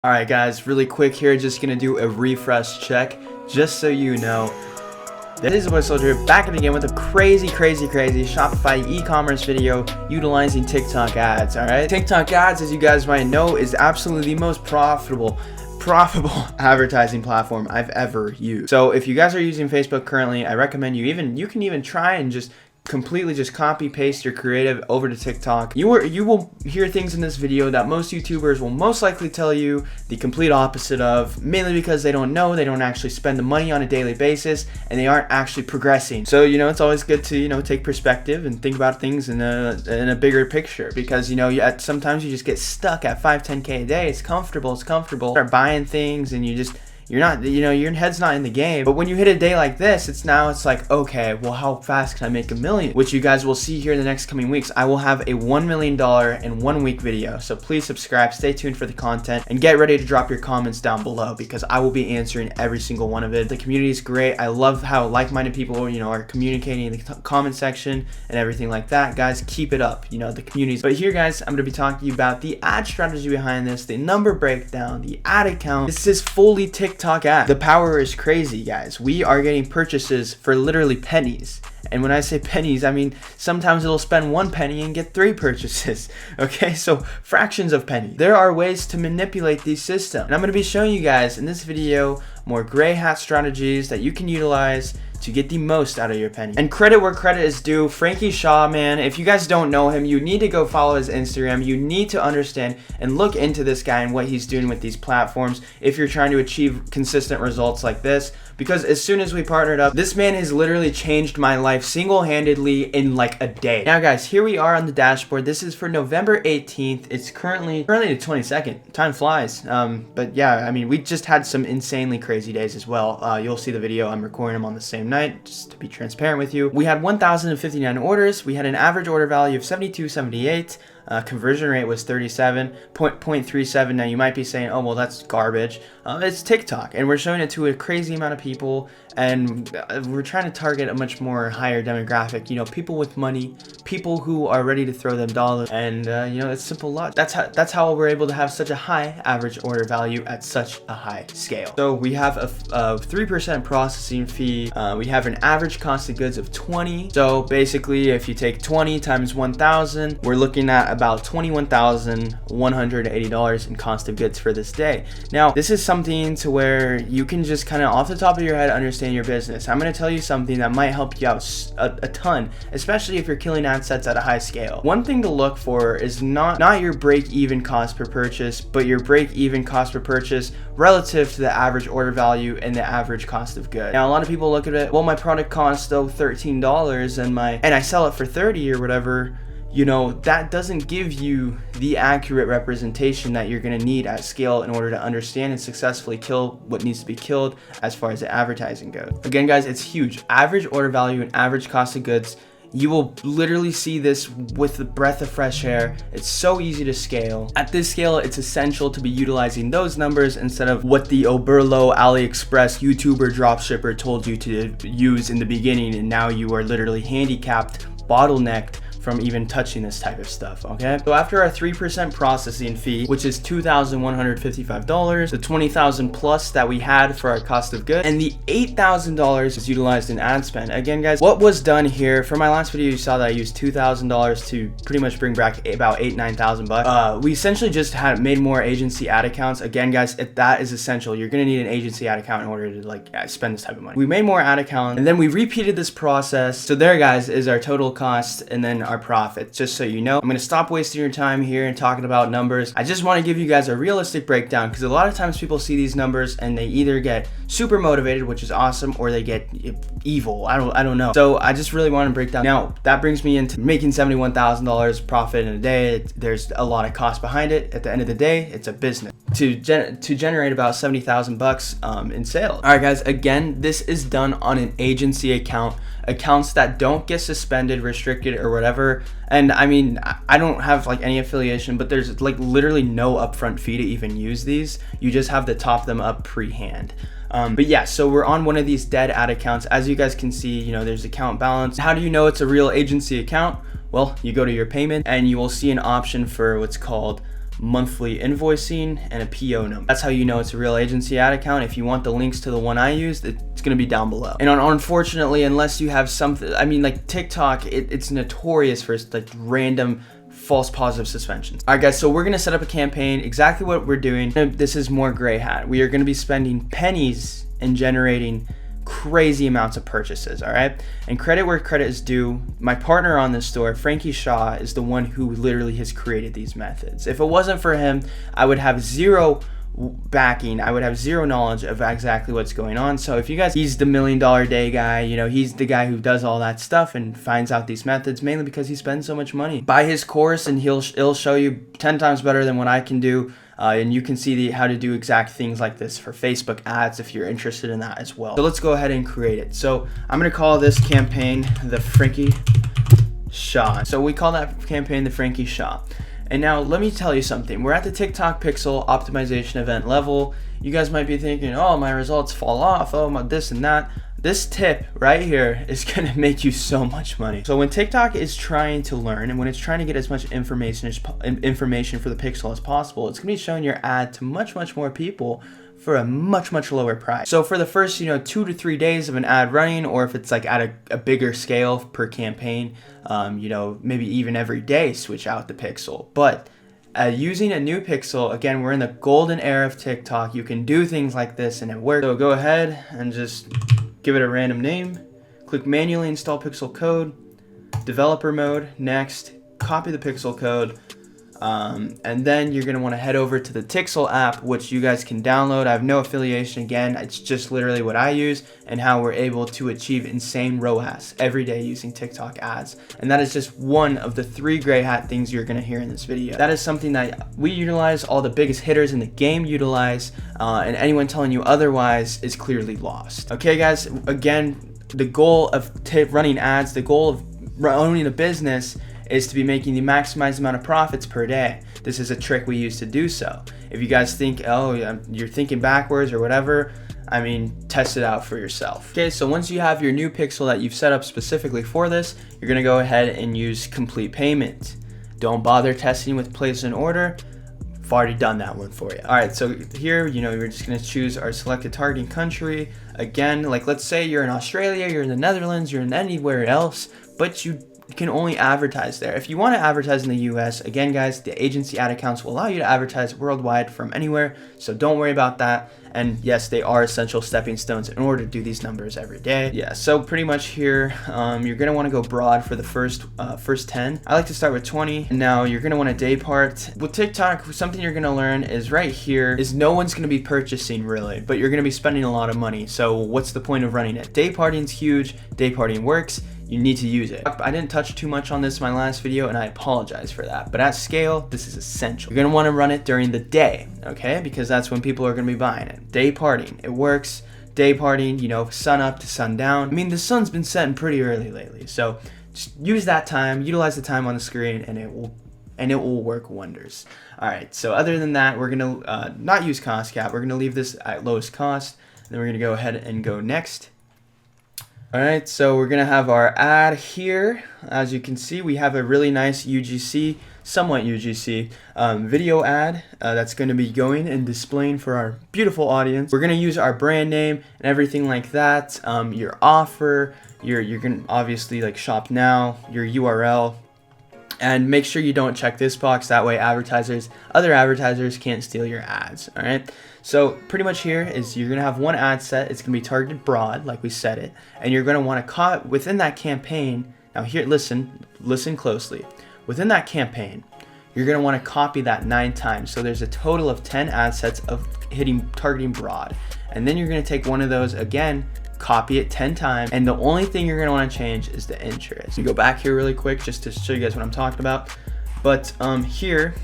Alright guys, really quick here, just gonna do a refresh check, just so you know. This is Soldier back again with a crazy Shopify e-commerce video utilizing TikTok ads, alright? TikTok ads, as you guys might know, is absolutely the most profitable advertising platform I've ever used. So if you guys are using Facebook currently, I recommend you can even try and just completely just copy paste your creative over to TikTok. You will hear things in this video that most YouTubers will most likely tell you the complete opposite of, mainly because they don't actually spend the money on a daily basis and they aren't actually progressing. So it's always good to take perspective and think about things in a bigger picture, because sometimes you just get stuck at 5-10K a day. It's comfortable. Start buying things and you're not, your head's not in the game. But when you hit a day like this, it's like, okay, well, how fast can I make $1 million? Which you guys will see here in the next coming weeks. I will have a $1 million in 1 week video. So please subscribe, stay tuned for the content, and get ready to drop your comments down below, because I will be answering every single one of it. The community is great. I love how like-minded people, are communicating in the comment section and everything like that. Guys, keep it up, the communities. But here, guys, I'm going to be talking to you about the ad strategy behind this, the number breakdown, the ad account. This is fully TikTok ad. The power is crazy, guys. We are getting purchases for literally pennies. And when I say pennies, I mean sometimes it'll spend 1 penny and get 3 purchases. Okay, so fractions of pennies. There are ways to manipulate these systems, and I'm going to be showing you guys in this video more gray hat strategies that you can utilize to get the most out of your penny. And credit where credit is due. Frankie Shaw, man, if you guys don't know him, you need to go follow his Instagram. You need to understand and look into this guy and what he's doing with these platforms if you're trying to achieve consistent results like this. Because as soon as we partnered up, this man has literally changed my life single-handedly in like a day. Now guys, here we are on the dashboard. This is for November 18th. It's currently the 22nd. Time flies. But yeah, I mean, we just had some insanely crazy days as well. You'll see the video. I'm recording them on the same night, just to be transparent with you. We had 1,059 orders. We had an average order value of $72.78. Conversion rate was 37.37. Now you might be saying, oh well, that's garbage. It's TikTok, and we're showing it to a crazy amount of people, and we're trying to target a much more higher demographic. People with money, people who are ready to throw them dollars, and it's simple luck. That's how we're able to have such a high average order value at such a high scale. So we have a 3% processing fee. We have an average cost of goods of 20. So basically, if you take 20 times 1,000, we're looking at about $21,180 in cost of goods for this day. Now, this is something to where you can just kind of off the top of your head understand your business. I'm going to tell you something that might help you out a ton, especially if you're killing ad sets at a high scale. One thing to look for is not your break-even cost per purchase, but your break-even cost per purchase relative to the average order value and the average cost of good. Now, a lot of people look at it, well, my product costs though $13 and I sell it for 30 or whatever. That doesn't give you the accurate representation that you're going to need at scale in order to understand and successfully kill what needs to be killed as far as the advertising goes. Again, guys, it's huge. Average order value and average cost of goods. You will literally see this with the breath of fresh air. It's so easy to scale. At this scale, it's essential to be utilizing those numbers instead of what the Oberlo AliExpress YouTuber dropshipper told you to use in the beginning, and now you are literally handicapped, bottlenecked from even touching this type of stuff. Okay, so after our 3% processing fee, which is $2,155, the $20,000 plus that we had for our cost of goods, and the $8,000 is utilized in ad spend. Again, guys, what was done here for my last video, you saw that I used $2,000 to pretty much bring back about $9,000 bucks. We essentially just made more agency ad accounts. Again, guys, that is essential. You're gonna need an agency ad account in order to spend this type of money. We made more ad accounts, and then we repeated this process. So there, guys, is our total cost and then our profit. Just so you know, I'm going to stop wasting your time here and talking about numbers. I just want to give you guys a realistic breakdown, because a lot of times people see these numbers and they either get super motivated, which is awesome, or they get evil. I don't know. So I just really want to break down. Now that brings me into making $71,000 profit in a day. There's a lot of cost behind it. At the end of the day, it's a business. To generate about 70,000 bucks in sales. All right, guys. Again, this is done on an agency account. Accounts that don't get suspended, restricted, or whatever. And I mean, I don't have any affiliation, but there's literally no upfront fee to even use these. You just have to top them up pre-hand. But yeah, so we're on one of these dead ad accounts. As you guys can see, there's account balance. How do you know it's a real agency account? Well, you go to your payment and you will see an option for what's called monthly invoicing, and a PO number. That's how you know it's a real agency ad account. If you want the links to the one I used, it's gonna be down below. And unfortunately, unless you have something, I mean, like TikTok, it's notorious for like random false positive suspensions. All right, guys, so we're gonna set up a campaign. Exactly what we're doing. This is more gray hat. We are gonna be spending pennies and generating crazy amounts of purchases, all right? And credit where credit is due. My partner on this store, Frankie Shaw, is the one who literally has created these methods. If it wasn't for him, I would have zero backing. I would have zero knowledge of exactly what's going on. So if you guys, he's the $1 million a day guy, you know, he's the guy who does all that stuff and finds out these methods, mainly because he spends so much money. Buy his course and he'll show you 10 times better than what I can do. And you can see how to do exact things like this for Facebook ads if you're interested in that as well. So let's go ahead and create it. So I'm gonna call this campaign the Frankie Shaw. So we call that campaign the Frankie Shaw. And now let me tell you something. We're at the TikTok pixel optimization event level. You guys might be thinking, oh, my results fall off, oh, my this and that. This tip right here is gonna make you so much money. So when TikTok is trying to learn and when it's trying to get as much information for the pixel as possible, it's gonna be showing your ad to much more people for a much lower price. So for the first 2 to 3 days of an ad running, or if it's like at a bigger scale per campaign, maybe even every day switch out the pixel. But using a new pixel, again, we're in the golden era of TikTok. You can do things like this and it works. So go ahead and just give it a random name, click manually install pixel code, developer mode, next, copy the pixel code, and then you're gonna wanna head over to the Tixel app, which you guys can download. I have no affiliation, again, it's just literally what I use and how we're able to achieve insane ROAS every day using TikTok ads. And that is just one of the 3 gray hat things you're gonna hear in this video. That is something that we utilize, all the biggest hitters in the game utilize, and anyone telling you otherwise is clearly lost. Okay guys, again, the goal of running ads, the goal of owning a business is to be making the maximized amount of profits per day. This is a trick we use to do so. If you guys think, oh, you're thinking backwards or whatever, I mean, test it out for yourself. Okay, so once you have your new pixel that you've set up specifically for this, you're gonna go ahead and use complete payment. Don't bother testing with place an order. I've already done that one for you. All right, so here, we're just gonna choose our selected targeting country. Again, like let's say you're in Australia, you're in the Netherlands, you're in anywhere else, but you can only advertise there. If you want to advertise in the US, again guys, the agency ad accounts will allow you to advertise worldwide from anywhere, so don't worry about that. And yes, they are essential stepping stones in order to do these numbers every day. Yeah, so pretty much here, you're gonna want to go broad for the first 10. I like to start with 20. And now you're gonna want a day part. With TikTok, something you're gonna learn is right here is no one's gonna be purchasing really, but you're gonna be spending a lot of money. So what's the point of running it? Day parting's huge, day parting works. You need to use it. I didn't touch too much on this in my last video and I apologize for that, but at scale, this is essential. You're gonna wanna run it during the day, okay? Because that's when people are gonna be buying it. Day parting, it works. Day parting, sun up to sundown. I mean, the sun's been setting pretty early lately, so just use that time, utilize the time on the screen, and it will work wonders. All right, so other than that, we're gonna not use cost cap. We're gonna leave this at lowest cost. Then we're gonna go ahead and go next. All right, so we're gonna have our ad here. As you can see, we have a really nice UGC, somewhat UGC video ad that's gonna be going and displaying for our beautiful audience. We're gonna use our brand name and everything like that. Your offer, you're gonna obviously like shop now, your URL, and make sure you don't check this box. That way other advertisers can't steal your ads, all right? So pretty much here is you're gonna have one ad set. It's gonna be targeted broad, like we said it, and you're gonna wanna within that campaign, now here, listen closely. Within that campaign, you're gonna wanna copy that 9 times. So there's a total of 10 ad sets of targeting broad. And then you're gonna take one of those again, copy it 10 times, and the only thing you're gonna wanna change is the interest. You go back here really quick just to show you guys what I'm talking about. But here,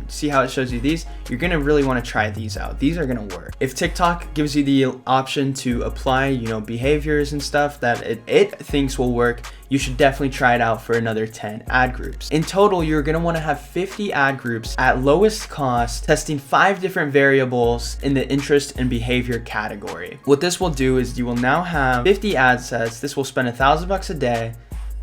see how it shows you these? You're gonna really wanna try these out. These are gonna work. If TikTok gives you the option to apply, behaviors and stuff that it thinks will work, you should definitely try it out for another 10 ad groups. In total, you're gonna wanna have 50 ad groups at lowest cost, testing 5 different variables in the interest and behavior category. What this will do is you will now have 50 ad sets. This will spend $1,000 a day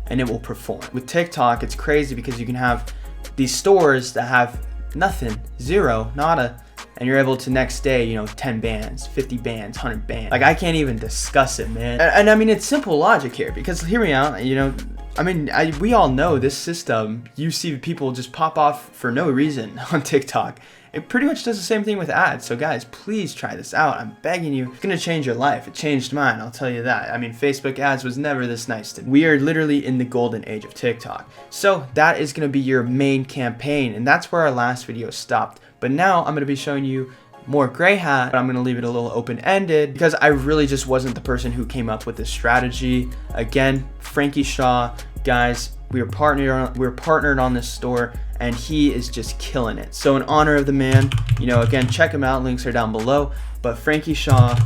and it will perform. With TikTok, it's crazy because you can have these stores that have nothing, zero, nada. And you're able to next day, you know, 10 bands, 50 bands, 100 bands. Like, I can't even discuss it, man. And I mean, it's simple logic here, because hear me out, you know, I mean, we all know this system. You see people just pop off for no reason on TikTok. It pretty much does the same thing with ads. So guys, please try this out. I'm begging you. It's gonna change your life. It changed mine, I'll tell you that. I mean, Facebook ads was never this nice to me. We are literally in the golden age of TikTok. So that is gonna be your main campaign, and that's where our last video stopped. But now I'm gonna be showing you more gray hat, but I'm gonna leave it a little open-ended because I really just wasn't the person who came up with this strategy. Again, Frankie Shaw, guys, we were partnered on this store, and he is just killing it. So in honor of the man, you know, again, check him out, links are down below. But Frankie Shaw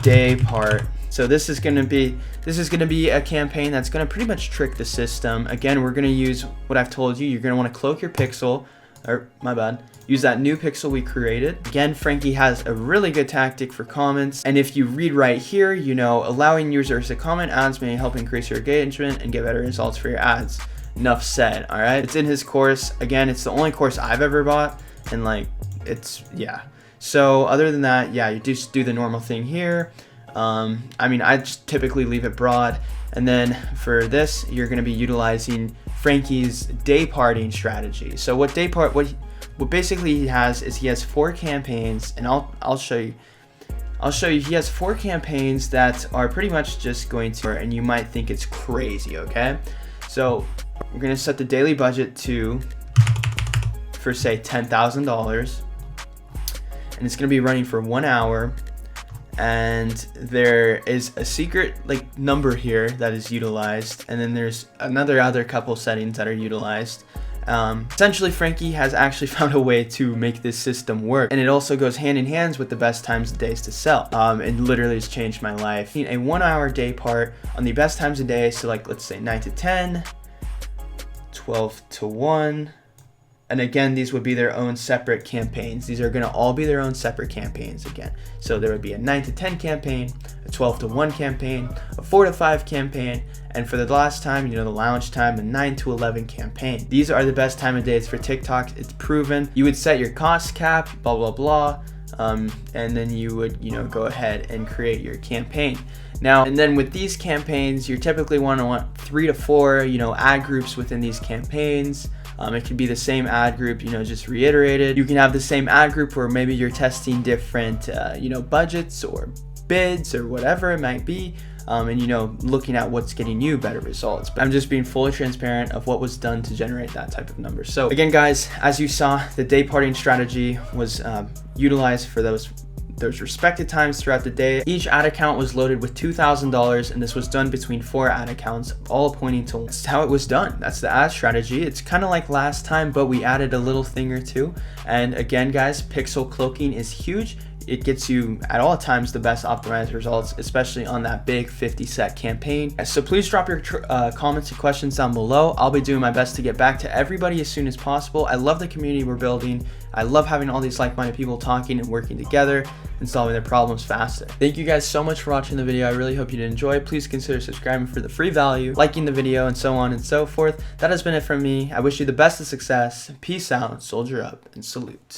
day part. So this is gonna be a campaign that's gonna pretty much trick the system. Again, we're gonna use what I've told you. You're gonna want to cloak your pixel, or my bad, use that new pixel we created. Again, Frankie has a really good tactic for comments. And if you read right here, you know, allowing users to comment ads may help increase your engagement and get better results for your ads. Enough said, all right? It's in his course. Again, it's the only course I've ever bought. And like, it's, yeah. So other than that, yeah, you just do the normal thing here. I mean, I just typically leave it broad. And then for this, you're gonna be utilizing Frankie's day parting strategy. So what basically he has is he has 4 campaigns, and I'll show you. He has 4 campaigns that are pretty much just going to, and you might think it's crazy, okay? So we're gonna set the daily budget to, for say $10,000, and it's gonna be running for 1 hour. And there is a secret like number here that is utilized, and then there's other couple settings that are utilized. Essentially, Frankie has actually found a way to make this system work, and it also goes hand in hand with the best times of days to sell. And literally has changed my life. A 1 hour day part on the best times of day, so like let's say 9 to 10, 12 to 1. And again, these would be their own separate campaigns. These are gonna all be their own separate campaigns again. So there would be a 9 to 10 campaign, a 12 to 1 campaign, a 4 to 5 campaign, and for the last time, you know, the lounge time, a 9 to 11 campaign. These are the best time of days for TikTok. It's proven. You would set your cost cap, blah, blah, blah. And then you would, you know, go ahead and create your campaign. Now, and then with these campaigns, you typically want 3 to 4, you know, ad groups within these campaigns. It can be the same ad group, you know, just reiterated. You can have the same ad group where maybe you're testing different, you know, budgets or bids or whatever it might be. And, you know, looking at what's getting you better results. But I'm just being fully transparent of what was done to generate that type of number. So again, guys, as you saw, the day parting strategy was utilized for those respected times throughout the day. Each ad account was loaded with $2,000, and this was done between 4 ad accounts, all pointing to that's how it was done. That's the ad strategy. It's kind of like last time, but we added a little thing or two. And again, guys, pixel cloaking is huge. It gets you at all times the best optimized results, especially on that big 50 set campaign. So please drop your comments and questions down below. I'll be doing my best to get back to everybody as soon as possible. I love the community we're building. I love having all these like-minded people talking and working together and solving their problems faster. Thank you guys so much for watching the video. I really hope you did enjoy. Please consider subscribing for the free value, liking the video, and so on and so forth. That has been it from me. I wish you the best of success. Peace out, soldier up, and salute.